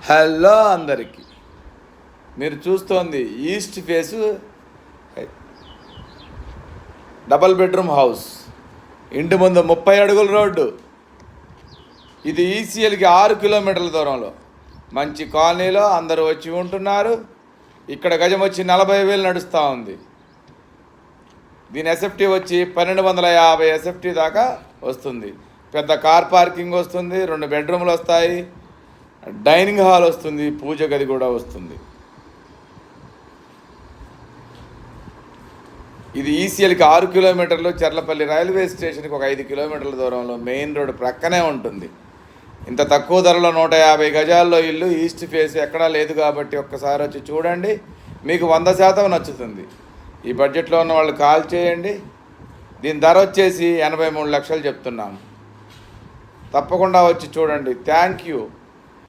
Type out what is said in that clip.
Hello అందరికీ, మీరు చూస్తోంది east face double bedroom house. ఇంటి ముందు 30 అడుగుల రోడ్డు. ఇది ఈసీఎల్కి 6 కిలోమీటర్ల దూరంలో మంచి కాలనీలో అందరూ వచ్చి ఉంటున్నారు. ఇక్కడ గజం వచ్చి 40,000 నడుస్తూ ఉంది. దీని ఎస్ఎఫ్టీ వచ్చి 1250 ఎస్ఎఫ్టీ దాకా వస్తుంది. పెద్ద కార్ పార్కింగ్ వస్తుంది, 2 బెడ్రూమ్లు వస్తాయి, డైనింగ్ హాల్ వస్తుంది, పూజ గది కూడా వస్తుంది. ఇది ఈసీఎల్కి 6 కిలోమీటర్లు, చర్లపల్లి రైల్వే స్టేషన్కి ఒక 5 కిలోమీటర్ల దూరంలో మెయిన్ రోడ్డు ప్రక్కనే ఉంటుంది. ఇంత తక్కువ ధరలో 150 గజాల్లో ఇల్లు ఈస్ట్ ఫేస్ ఎక్కడా లేదు కాబట్టి ఒక్కసారి వచ్చి చూడండి, మీకు 100% నచ్చుతుంది. ఈ బడ్జెట్లో ఉన్న వాళ్ళు కాల్ చేయండి. దీని ధర వచ్చేసి 83 లక్షలు చెప్తున్నాము. తప్పకుండా వచ్చి చూడండి. Thank you.